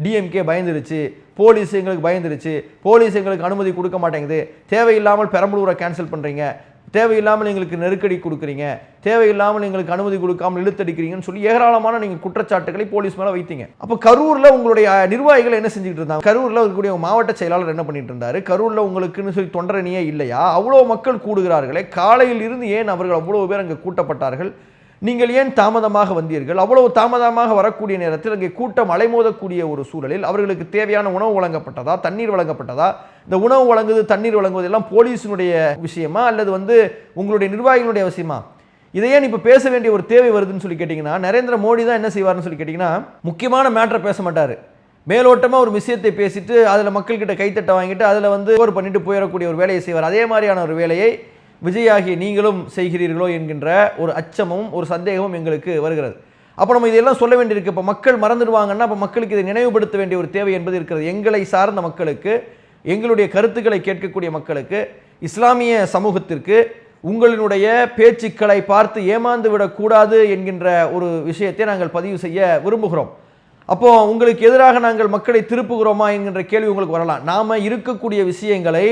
டிஎம்கே பயந்துருச்சு, போலீஸ் எங்களுக்கு பயந்துருச்சு, போலீஸ் எங்களுக்கு அனுமதி கொடுக்க மாட்டேங்குது, தேவையில்லாமல் பெரம்பலூரை கேன்சல் பண்ணுறீங்க, தேவையில்லாமல் எங்களுக்கு நெருக்கடி கொடுக்குறீங்க, தேவையில்லாமல் எங்களுக்கு அனுமதி கொடுக்காமல் இழுத்தடிக்கிறீங்கன்னு சொல்லி ஏராளமான நீங்கள் குற்றச்சாட்டுகளை போலீஸ் மேலே வைத்தீங்க. அப்போ கரூரில் உங்களுடைய நிர்வாகிகள் என்ன செஞ்சுட்டு இருந்தாங்க? கரூரில் இருக்கக்கூடிய மாவட்ட செயலாளர் என்ன பண்ணிட்டு இருந்தாரு? கரூரில் உங்களுக்குன்னு சொல்லி தொண்டரணியே இல்லையா? அவ்வளோ மக்கள் கூடுகிறார்களே, காலையில் இருந்து ஏன் அவர்கள் அவ்வளோ பேர் அங்கே கூட்டப்பட்டார்கள்? நீங்கள் ஏன் தாமதமாக வந்தீர்கள்? அவ்வளவு தாமதமாக வரக்கூடிய நேரத்தில் அங்கே கூட்டம் அலைமோதக்கூடிய ஒரு சூழலில் அவர்களுக்கு தேவையான உணவு வழங்கப்பட்டதா, தண்ணீர் வழங்கப்பட்டதா? இந்த உணவு வழங்குவது, தண்ணீர் வழங்குவது எல்லாம் போலீஸினுடைய விஷயமா அல்லது உங்களுடைய நிர்வாகிகளுடைய விஷயமா? இதையே இப்போ பேச வேண்டிய ஒரு தேவை வருதுன்னு சொல்லி கேட்டிங்கன்னா, நரேந்திர மோடி தான் என்ன செய்வார்னு சொல்லி கேட்டிங்கன்னா, முக்கியமான மேட்டரை பேச மாட்டார். மேலோட்டமாக ஒரு விஷயத்தை பேசிட்டு அதில் மக்கள்கிட்ட கைத்தட்ட வாங்கிட்டு அதில் ஓவர் பண்ணிட்டு போயிடக்கூடிய ஒரு வேலையை செய்வார். அதே மாதிரியான ஒரு வேலையை விஜயாகிய நீங்களும் செய்கிறீர்களோ என்கின்ற ஒரு அச்சமும் ஒரு சந்தேகமும் எங்களுக்கு வருகிறது. அப்போ நம்ம இதெல்லாம் சொல்ல வேண்டியிருக்கு. இப்போ மக்கள் மறந்துடுவாங்கன்னா அப்போ மக்களுக்கு இதை நினைவுபடுத்த வேண்டிய ஒரு தேவை என்பது இருக்கிறது. எங்களை சார்ந்த மக்களுக்கு, எங்களுடைய கருத்துக்களை கேட்கக்கூடிய மக்களுக்கு, இஸ்லாமிய சமூகத்திற்கு, உங்களினுடைய பேச்சுக்களை பார்த்து ஏமாந்து விடக்கூடாது என்கின்ற ஒரு விஷயத்தை நாங்கள் பதிவு செய்ய விரும்புகிறோம். அப்போ உங்களுக்கு எதிராக நாங்கள் மக்களை திருப்புகிறோமா என்கின்ற கேள்வி உங்களுக்கு வரலாம். நாம இருக்கக்கூடிய விஷயங்களை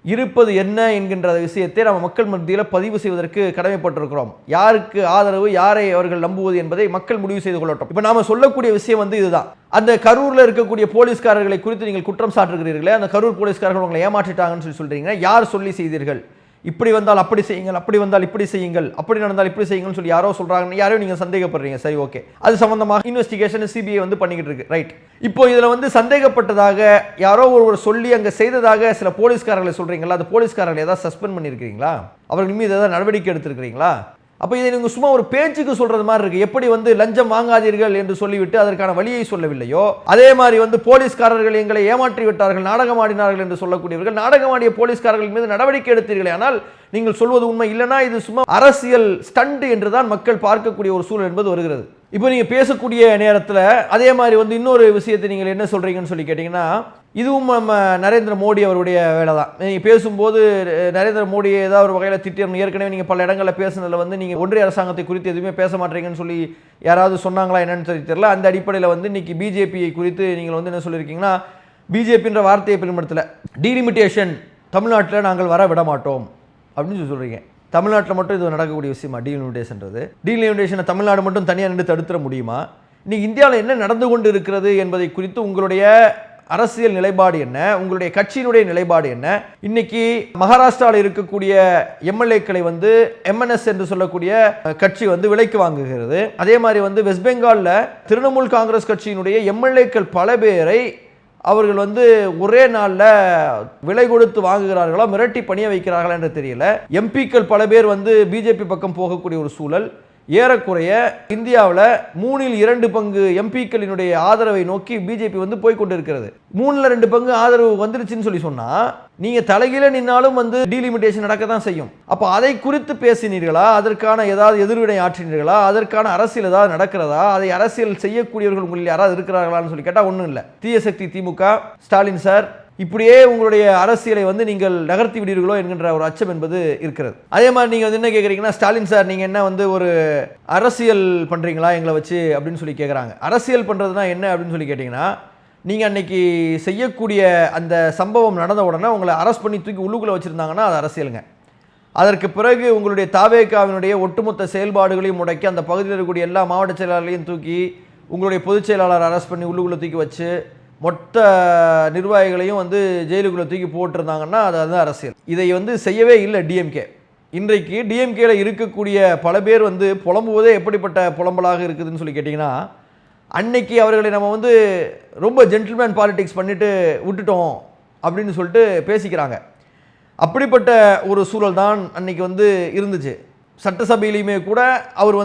இருப்பது என்ன என்கின்ற விஷயத்தை நம்ம மக்கள் மத்தியில் பதிவு செய்வதற்கு கடமைப்பட்டிருக்கிறோம். யாருக்கு ஆதரவு, யாரை அவர்கள் நம்புவது என்பதை மக்கள் முடிவு செய்து கொள்ளட்டும். இப்போ நாம சொல்லக்கூடிய விஷயம் இதுதான். அந்த கரூர்ல இருக்கக்கூடிய போலீஸ்காரர்களை குறித்து நீங்கள் குற்றம் சாட்டுகிறீர்களே, அந்த கரூர் போலீஸ்காரர்கள் உங்களை ஏமாற்றிட்டாங்கன்னு சொல்றீங்க. யார் சொல்லி செய்தீர்கள்? இப்படி வந்தால் அப்படி செய்யுங்கள், அப்படி வந்தால் இப்படி செய்யுங்கள், அப்படி நடந்தால் இப்படி செய்யுங்கள்னு சொல்லி யாரோ சொல்றாங்க, யாரையும் நீங்க சந்தேகப்படுறீங்க. சரி, ஓகே, அது சம்பந்தமாக இன்வெஸ்டிகேஷன் சிபிஐ பண்ணிக்கிட்டு இருக்கு, ரைட். இப்போ இதுல சந்தேகப்பட்டதாக யாரோ ஒருவர் சொல்லி அங்க செய்ததாக சில போலீஸ்காரர்களை சொல்றீங்களா? அந்த போலீஸ்காரர்களை ஏதாவது சஸ்பெண்ட் பண்ணியிருக்கீங்களா? அவர்கள் மீது ஏதாவது நடவடிக்கை எடுத்திருக்கிறீங்களா? அப்போ இதை நீங்கள் சும்மா ஒரு பேச்சுக்கு சொல்றது மாதிரி இருக்கு. எப்படி லஞ்சம் வாங்காதீர்கள் என்று சொல்லிவிட்டு அதற்கான வழியை சொல்லவில்லையோ, அதே மாதிரி போலீஸ்காரர்கள் எங்களை ஏமாற்றி விட்டார்கள், நாடகமாடினார்கள் என்று சொல்லக்கூடியவர்கள், நாடகமாடிய போலீஸ்காரர்கள் மீது நடவடிக்கை எடுத்தீர்களே ஆனால் நீங்கள் சொல்வது உண்மை இல்லைனா இது சும்மா அரசியல் ஸ்டண்ட் என்று தான் மக்கள் பார்க்கக்கூடிய ஒரு சூழல் என்பது வருகிறது. இப்போ நீங்க பேசக்கூடிய நேரத்தில் அதே மாதிரி இன்னொரு விஷயத்தை நீங்கள் என்ன சொல்றீங்கன்னு சொல்லி கேட்டீங்கன்னா, இதுவும் நம்ம நரேந்திர மோடி அவருடைய வேலை தான். நீங்கள் பேசும்போது நரேந்திர மோடியை ஏதாவது ஒரு வகையில் திட்டியம். ஏற்கனவே நீங்கள் பல இடங்களில் பேசுனதில் நீங்கள் ஒன்றிய அரசாங்கத்தை குறித்து எதுவுமே பேச மாட்டீங்கன்னு சொல்லி யாராவது சொன்னாங்களா என்னன்னு தெரியல. அந்த அடிப்படையில் இன்னைக்கு பிஜேபியை குறித்து நீங்கள் என்ன சொல்லியிருக்கீங்கன்னா, பிஜேபின்ற வார்த்தையை பயன்படுத்தல, டீலிமிட்டேஷன் தமிழ்நாட்டில் நாங்கள் வர விட மாட்டோம் அப்படின்னு சொல்றீங்க. தமிழ்நாட்டில் மட்டும் இது நடக்கக்கூடிய விஷயமா டீலிமிட்டேஷன்றது? டீலிமிட்டேஷனை தமிழ்நாடு மட்டும் தனியாக நின்று தடுத்துட முடியுமா? இன்னைக்கு இந்தியாவில் என்ன நடந்து கொண்டு இருக்கிறது என்பதை குறித்து உங்களுடைய அரசியல் நிலைப்பாடு என்ன, உங்களுடைய கட்சியினுடைய நிலைப்பாடு என்ன? இன்னைக்கு மகாராஷ்டிராவில் இருக்கக்கூடிய எம்எல்ஏக்களை எம்என்எஸ் என்று சொல்லக்கூடிய கட்சி விலைக்கு வாங்குகிறது. அதே மாதிரி வெஸ்ட் பெங்காலில் திரிணாமுல் காங்கிரஸ் கட்சியினுடைய எம்எல்ஏக்கள் பல பேரை அவர்கள் ஒரே நாளில் விலை கொடுத்து வாங்குகிறார்களா, மிரட்டி பணிய வைக்கிறார்களா என்று தெரியல. எம்பிக்கள் பல பேர் பிஜேபி பக்கம் போகக்கூடிய ஒரு சூழல். ஏறக்குறைய இந்தியாவில் 2/3 எம்பிக்களினுடைய ஆதரவை நோக்கி பிஜேபி போய் கொண்டிருக்கிறது. 2/3 ஆதரவு வந்துருச்சுன்னு சொல்லி சொன்னா நீங்க தலைகீழ நின்னாலும் டீலிமிட்டேஷன் நடக்க தான் செய்யும். அப்ப அதை குறித்து பேசினீர்களா? அதற்கான ஏதாவது எதிர்வினை ஆற்றினீர்களா? அதற்கான அரசியல் ஏதாவது நடக்கிறதா? அதை அரசியல் செய்யக்கூடியவர்கள் உங்களில் யாராவது இருக்கிறார்களான்னு சொல்லி கேட்டா ஒன்றும் இல்லை. தீய சக்தி திமுக, ஸ்டாலின் சார், இப்படியே உங்களுடைய அரசியலை நீங்கள் நகர்த்தி விடுவீர்களோ என்கின்ற ஒரு அச்சம் என்பது இருக்கிறது. அதே மாதிரி நீங்க என்ன கேட்குறீங்கன்னா, ஸ்டாலின் சார் நீங்க என்ன ஒரு அரசியல் பண்றீங்களா எங்களை வச்சு அப்படின்னு சொல்லி கேட்குறாங்க. அரசியல் பண்றதுனா என்ன அப்படின்னு சொல்லி கேட்டீங்கன்னா, நீங்க அன்னைக்கு செய்யக்கூடிய அந்த சம்பவம் நடந்த உடனே உங்களை அரெஸ்ட் பண்ணி தூக்கி உள்ளுக்குள்ள வச்சிருந்தாங்கன்னா அது அரசியலுங்க. அதற்கு பிறகு உங்களுடைய தாவேகாவினுடைய ஒட்டுமொத்த செயல்பாடுகளையும் முடக்கி அந்த பகுதியில் இருக்கக்கூடிய எல்லா மாவட்ட செயலாளர்களையும் தூக்கி உங்களுடைய பொதுச் செயலாளர் அரெஸ்ட் பண்ணி உள்ளுக்குள்ள தூக்கி வச்சு மொத்த நிர்வாகிகளையும் ஜெயிலுக்குள்ள தூக்கி போட்டிருந்தாங்கன்னா அது அரசியல். இதை செய்யவே இல்லை டிஎம்கே. இன்றைக்கு டிஎம்கேல இருக்கக்கூடிய பல பேர் புலம்புவதே எப்படிப்பட்ட புலம்பலாக இருக்குதுன்னு சொல்லி கேட்டிங்கன்னா, அன்னைக்கு அவர்களை நம்ம ரொம்ப ஜென்டில்மேன் பாலிடிக்ஸ் பண்ணிட்டு விட்டுட்டோம் அப்படின்னு சொல்லிட்டு பேசிக்கிறாங்க. அப்படிப்பட்ட ஒரு சூழல் தான் அன்னைக்கு இருந்துச்சு. சட்டசபையிலையுமே கூட அவர்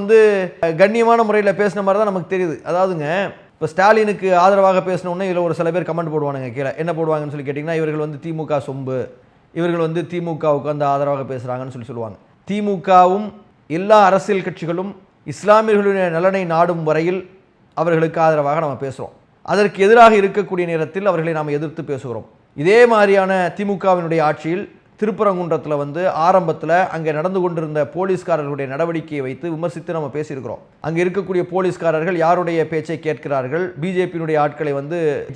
கண்ணியமான முறையில் பேசின மாதிரி தான் நமக்கு தெரியுது. அதாவதுங்க, இப்போ ஸ்டாலினுக்கு ஆதரவாக பேசினோன்னே இதில் ஒரு சில பேர் கமெண்ட் போடுவானுங்க. கீழே என்ன போடுவாங்கன்னு சொல்லி கேட்டிங்கன்னா, இவர்கள் திமுக சொம்பு, இவர்கள் திமுகவுக்கு ஆதரவாக பேசுகிறாங்கன்னு சொல்லுவாங்க. திமுகவும் எல்லா அரசியல் கட்சிகளும் இஸ்லாமியர்களுடைய நலனை நாடும் வரையில் அவர்களுக்கு ஆதரவாக நம்ம பேசுகிறோம். அதற்கு எதிராக இருக்கக்கூடிய நேரத்தில் அவர்களை நாம் எதிர்த்து பேசுகிறோம். இதே மாதிரியான திமுகவினுடைய ஆட்சியில் திருப்பரங்குன்றத்தில் ஆரம்பத்தில் அங்கே நடந்து கொண்டிருந்த போலீஸ்காரர்களுடைய நடவடிக்கையை வைத்து விமர்சித்து நம்ம பேசியிருக்கிறோம். அங்கே இருக்கக்கூடிய போலீஸ்காரர்கள் யாருடைய பேச்சை கேட்கிறார்கள், பிஜேபியினுடைய ஆட்களை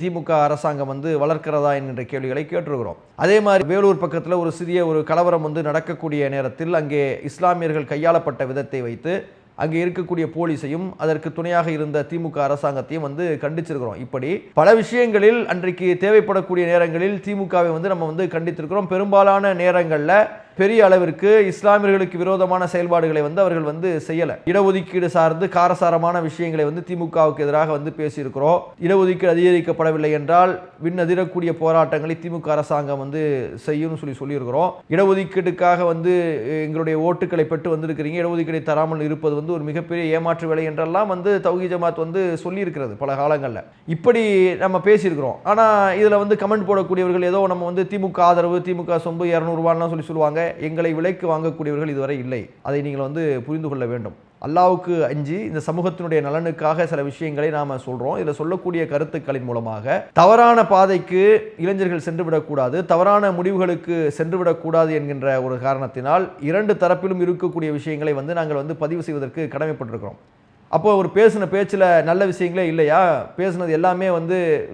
திமுக அரசாங்கம் வளர்க்கிறதா என்கின்ற கேள்விகளை கேட்டிருக்கிறோம். அதே மாதிரி வேலூர் பக்கத்தில் ஒரு சிறிய ஒரு கலவரம் நடக்கக்கூடிய நேரத்தில் அங்கே இஸ்லாமியர்கள் கையாளப்பட்ட விதத்தை வைத்து அங்கே இருக்கக்கூடிய போலீஸையும் அதற்கு துணையாக இருந்த திமுக அரசாங்கத்தையும் கண்டிச்சிருக்கிறோம். இப்படி பல விஷயங்களில் அன்றைக்கு தேவைப்படக்கூடிய நேரங்களில் திமுகவை நம்ம கண்டித்திருக்கிறோம். பெரும்பாலான நேரங்களில் பெரிய அளவிற்கு இஸ்லாமியர்களுக்கு விரோதமான செயல்பாடுகளை அவர்கள் செய்யலை. இடஒதுக்கீடு சார்ந்து காரசாரமான விஷயங்களை திமுகவுக்கு எதிராக பேசியிருக்கிறோம். இடஒதுக்கீடு அதிகரிக்கப்படவில்லை என்றால் விண்ணதிரக்கூடிய போராட்டங்களை திமுக அரசாங்கம் செய்யும் சொல்லியிருக்கிறோம். இடஒதுக்கீடுக்காக எங்களுடைய ஓட்டுக்களை பெற்று வந்திருக்கிறீங்க, இடஒதுக்கீடை தராமல் இருப்பது ஒரு மிகப்பெரிய ஏமாற்று வேலை என்றெல்லாம் தௌஹீத் ஜமாத் சொல்லியிருக்கிறது பல காலங்களில். இப்படி நம்ம பேசியிருக்கிறோம். ஆனால் இதில் கமெண்ட் போடக்கூடியவர்கள் ஏதோ நம்ம திமுக ஆதரவு, திமுக சொம்பு 200 ரூபாய்லாம் சொல்லுவாங்க. எங்களை விலைக்கு வாங்கக்கூடியவர்கள் இதுவரை இல்லை. அதை நீங்கள் புரிந்து கொள்ள வேண்டும். அல்லாஹ்வுக்கு அஞ்சி இந்த சமூகத்தினுடைய நலனுக்காக சில விஷயங்களை நாம் சொல்கிறோம். இதில் சொல்லக்கூடிய கருத்துக்களின் மூலமாக தவறான பாதைக்கு இளைஞர்கள் சென்றுவிடக்கூடாது, தவறான முடிவுகளுக்கு சென்றுவிடக்கூடாது என்கின்ற ஒரு காரணத்தினால் இரண்டு தரப்பிலும் இருக்கக்கூடிய விஷயங்களை நாங்கள் பதிவு செய்வதற்கு கடமைப்பட்டிருக்கிறோம். அப்போ ஒரு பேசின பேச்சில் நல்ல விஷயங்களே இல்லையா? பேசினது எல்லாமே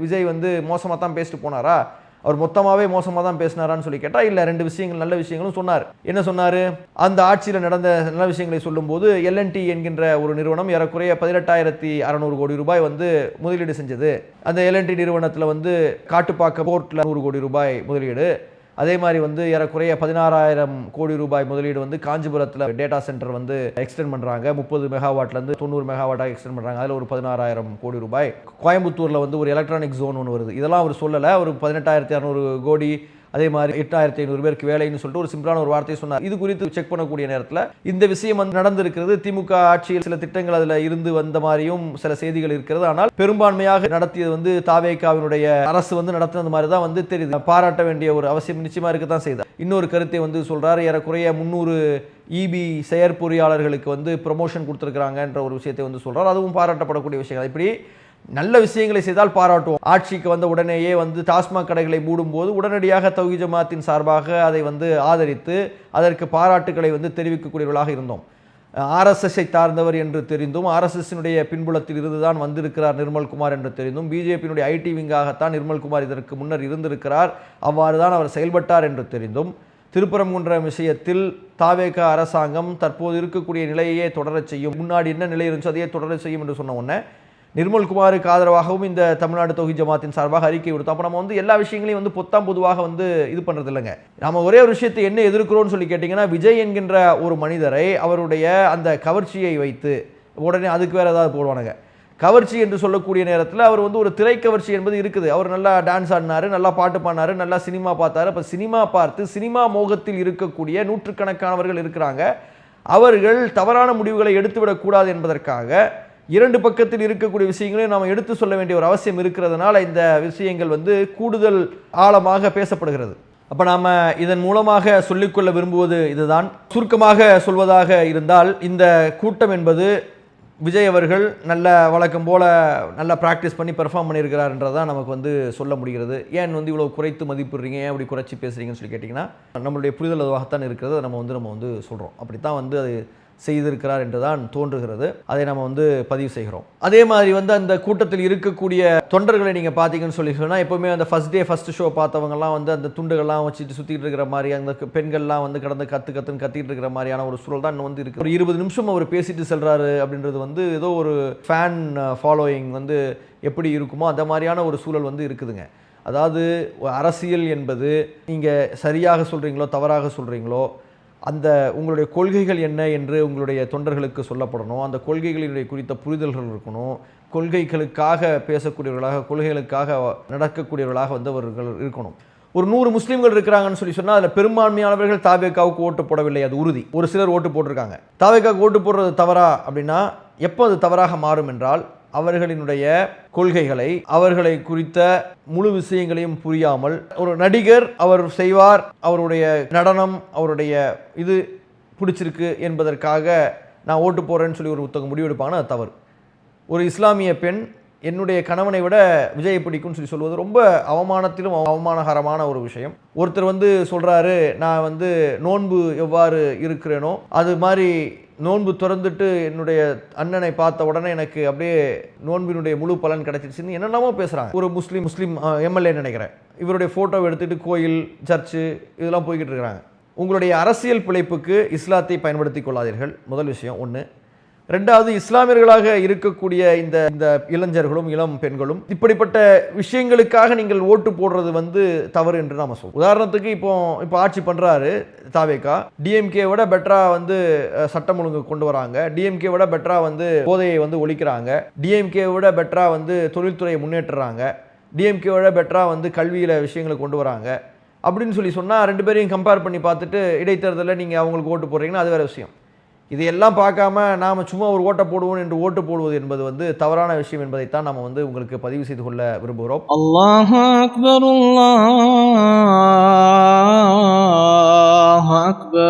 விஜய் மோசமாக தான் பேசிட்டு போனாரா, அவர் மொத்தமாகவே மோசமாக தான் பேசினாரான்னு சொல்லி கேட்டால் இல்லை, ரெண்டு விஷயங்கள் நல்ல விஷயங்களும் சொன்னார். என்ன சொன்னார்? அந்த ஆட்சியில் நடந்த நல்ல விஷயங்களை சொல்லும்போது எல்என்டி என்கின்ற ஒரு நிறுவனம் ஏறக்குறைய 18,600 கோடி ரூபாய் முதலீடு செஞ்சது. அந்த எல்என்டி நிறுவனத்தில் காட்டுப்பாக்க போர்ட்டில் 100 கோடி ரூபாய் முதலீடு. அதே மாதிரி ஏறக்குறைய 16,000 கோடி ரூபாய் முதலீடு காஞ்சிபுரத்தில் டேட்டா சென்டர் எக்ஸ்டெண்ட் பண்ணுறாங்க. 30 மெகாவாட்லேருந்து 90 மெகாவாட்டாக எக்ஸ்டெண்ட் பண்ணுறாங்க. அதில் ஒரு 16,000 கோடி ரூபாய். கோயம்புத்தூரில் ஒரு எலக்ட்ரானிக் ஜோன் ஒன்று வருது. இதெல்லாம் அவர் சொல்லலை. ஒரு 18,600 கோடி, அதே மாதிரி 8,500 பேருக்கு வேலைன்னு சொல்லிட்டு ஒரு சிம்பிளான ஒரு வார்த்தையை சொன்னார். இது குறித்து செக் பண்ணக்கூடிய நேரத்தில் இந்த விஷயம் நடந்திருக்கிறது. திமுக ஆட்சியில் சில திட்டங்கள் அதில் இருந்து வந்த மாதிரியும் சில செய்திகள் இருக்கிறது. ஆனால் பெரும்பான்மையாக நடத்தியது தாவேகாவினுடைய அரசு நடத்தினது மாதிரி தான் தெரியுது. பாராட்ட வேண்டிய ஒரு அவசியம் நிச்சயமா இருக்க தான் செய்தார். இன்னொரு கருத்தை சொல்றாரு, ஏறக்குறைய 300 இபி செயற்பொறியாளர்களுக்கு ப்ரொமோஷன் கொடுத்துருக்காங்கன்ற ஒரு விஷயத்தை சொல்றாரு. அதுவும் பாராட்டப்படக்கூடிய விஷயங்கள். இப்படி நல்ல விஷயங்களை செய்தால் பாராட்டுவோம். ஆட்சிக்கு வந்த உடனேயே டாஸ்மாக் கடைகளை மூடும்போது உடனடியாக தௌஹீத் ஜமாத்தின் சார்பாக அதை ஆதரித்து அதற்கு பாராட்டுகளை தெரிவிக்கக்கூடியவர்களாக இருந்தோம். ஆர்எஸ்எஸ்ஐ சார்ந்தவர் என்று தெரிந்தும், ஆர்எஸ்எஸ்னுடைய பின்புலத்தில் இருந்துதான் வந்திருக்கிறார் நிர்மல்குமார் என்று தெரிந்தும், பிஜேபியினுடைய ஐடி விங்காகத்தான் நிர்மல்குமார் இதற்கு முன்னர் இருந்திருக்கிறார், அவ்வாறு தான் அவர் செயல்பட்டார் என்று தெரிந்தும், திருப்பரங்குன்றம் விஷயத்தில் தாவேக அரசாங்கம் தற்போது இருக்கக்கூடிய நிலையே தொடரச் செய்யும், முன்னாடி என்ன நிலை இருந்துச்சோ அதையே தொடரச் செய்யும் என்று சொன்ன உடனே நிர்மல்குமாருக்கு ஆதரவாகவும் இந்த தமிழ்நாடு தௌஹீத் ஜமாத்தின் சார்பாக அறிக்கை விடுத்தோம். அப்போ நம்ம எல்லா விஷயங்களையும் பொத்தாம் பொதுவாக இது பண்ணுறது இல்லைங்க. நம்ம ஒரே ஒரு விஷயத்தை என்ன எதிர்க்கிறோம்னு சொல்லி கேட்டிங்கன்னா, விஜய் என்கின்ற ஒரு மனிதரை அவருடைய அந்த கவர்ச்சியை வைத்து உடனே அதுக்கு வேறு ஏதாவது போடுவானுங்க. கவர்ச்சி என்று சொல்லக்கூடிய நேரத்தில் அவர் ஒரு திரைக்கவர்ச்சி என்பது இருக்குது. அவர் நல்லா டான்ஸ் ஆடினார், நல்லா பாட்டு பாடினார், நல்லா சினிமா பார்த்தார். அப்போ சினிமா பார்த்து சினிமா மோகத்தில் இருக்கக்கூடிய நூற்றுக்கணக்கானவர்கள் இருக்கிறாங்க. அவர்கள் தவறான முடிவுகளை எடுத்துவிடக்கூடாது என்பதற்காக இரண்டு பக்கத்தில் இருக்கக்கூடிய விஷயங்களையும் நாம் எடுத்து சொல்ல வேண்டிய ஒரு அவசியம் இருக்கிறதுனால இந்த விஷயங்கள் கூடுதல் ஆழமாக பேசப்படுகிறது. அப்போ நாம் இதன் மூலமாக சொல்லிக்கொள்ள விரும்புவது இதுதான். சுருக்கமாக சொல்வதாக இருந்தால், இந்த கூட்டம் என்பது விஜய் அவர்கள் நல்ல வழக்கம் போல் நல்லா ப்ராக்டிஸ் பண்ணி பெர்ஃபார்ம் பண்ணியிருக்கிறாருன்றதான் நமக்கு சொல்ல முடிகிறது. ஏன் இவ்வளோ குறைத்து மதிப்பிடுறீங்க, ஏன் அப்படி குறைச்சி பேசுகிறீங்கன்னு சொல்லி கேட்டிங்கன்னா, நம்மளுடைய புரிதல் அதுவாகத்தான் இருக்கிறது. அதை நம்ம சொல்கிறோம். அப்படித்தான் அது செய்திருக்கிறார் என்றுதான் தோன்றுகிறது. அதை நம்ம பதிவு செய்கிறோம். அதே மாதிரி அந்த கூட்டத்தில் இருக்கக்கூடிய தொண்டர்களை நீங்கள் பார்த்தீங்கன்னு சொல்லி சொன்னால், எப்போவுமே அந்த ஃபர்ஸ்ட் ஷோ பார்த்தவங்கலாம் அந்த துண்டுகள்லாம் வச்சுட்டு சுற்றிட்டு இருக்கிற மாதிரி, அந்த பெண்கள்லாம் கடந்து கத்துன்னு கத்திட்டு இருக்கிற மாதிரியான ஒரு சூழல் தான் இருக்குது. ஒரு 20 நிமிஷம் அவர் பேசிட்டு செல்றாரு அப்படின்றது ஏதோ ஒரு ஃபேன் ஃபாலோயிங் எப்படி இருக்குமோ அந்த மாதிரியான ஒரு சூழல் இருக்குதுங்க. அதாவது அரசியல் என்பது நீங்கள் சரியாக சொல்கிறீங்களோ தவறாக சொல்கிறீங்களோ, அந்த உங்களுடைய கொள்கைகள் என்ன என்று உங்களுடைய தொண்டர்களுக்கு சொல்லப்படணும். அந்த கொள்கைகளினுடைய குறித்த புரிதல்கள் இருக்கணும். கொள்கைகளுக்காக பேசக்கூடியவர்களாக, கொள்கைகளுக்காக நடக்கக்கூடியவர்களாக அவர்கள் இருக்கணும். ஒரு 100 முஸ்லீம்கள் இருக்கிறாங்கன்னு சொல்லி சொன்னால் அதில் பெரும்பான்மையானவர்கள் தாவேகாவுக்கு ஓட்டு போடவில்லை, அது உறுதி. ஒரு சிலர் ஓட்டு போட்டிருக்காங்க. தாவேகாவுக்கு ஓட்டு போடுறது தவறா அப்படின்னா, எப்போ அது தவறாக மாறும் என்றால், அவர்களினுடைய கொள்கைகளை, அவர்களை குறித்த முழு விஷயங்களையும் புரியாமல், ஒரு நடிகர் அவர் செய்வார், அவருடைய நடனம், அவருடைய இது பிடிச்சிருக்கு என்பதற்காக நான் ஓட்டு போடுறேன்னு சொல்லி ஒரு புத்தகம் முடிவெடுப்பாங்கன்னா அது தவறு. ஒரு இஸ்லாமிய பெண் என்னுடைய கணவனை விட விஜயை பிடிக்கும்னு சொல்லி சொல்வது ரொம்ப அவமானத்திலும் அவமானகரமான ஒரு விஷயம். ஒருத்தர் சொல்கிறாரு, நான் நோன்பு எவ்வாறு இருக்கிறேனோ அது மாதிரி நோன்பு திறந்துட்டு என்னுடைய அண்ணனை பார்த்த உடனே எனக்கு அப்படியே நோன்பினுடைய முழு பலன் கிடைச்சிருச்சுன்னு என்னென்னமோ பேசுகிறாங்க. ஒரு முஸ்லீம் எம்எல்ஏ நினைக்கிறேன், இவருடைய ஃபோட்டோவை எடுத்துகிட்டு கோயில், சர்ச்சு இதெல்லாம் போய்கிட்டு இருக்கிறாங்க. உங்களுடைய அரசியல் பிழைப்புக்கு இஸ்லாத்தை பயன்படுத்தி கொள்ளாதீர்கள், முதல் விஷயம் ஒன்று. ரெண்டாவது, இஸ்லாமியர்களாக இருக்கக்கூடிய இந்த இளைஞர்களும் இளம் பெண்களும் இப்படிப்பட்ட விஷயங்களுக்காக நீங்கள் ஓட்டு போடுறது தவறு என்று நாம சொல்றோம். உதாரணத்துக்கு இப்போ ஆட்சி பண்றாரு தாவேகா, டிஎம்கே விட பெட்டரா சட்டம் ஒழுங்கு கொண்டு வராங்க, டிஎம்கே விட பெட்டரா போதையை ஒழிக்கிறாங்க, டிஎம்கே விட பெட்டரா தொழில்துறையை முன்னேற்றுறாங்க, டிஎம்கே விட பெட்டரா கல்வியில விஷயங்களை கொண்டு வராங்க அப்படின்னு சொல்லி சொன்னா, ரெண்டு பேரையும் கம்பேர் பண்ணி பார்த்துட்டு இடைத்தேர்தலில் நீங்க அவங்களுக்கு ஓட்டு போடுறீங்கன்னா அது வேற விஷயம். இதையெல்லாம் பார்க்காம நாம் சும்மா ஒரு ஓட்டை போடுவோம் என்று ஓட்டு போடுவது என்பது தவறான விஷயம் என்பதைத்தான் நாம் உங்களுக்கு பதிவு செய்து கொள்ள விரும்புகிறோம். அல்லாஹு அக்பர், அல்லாஹு அக்பர்.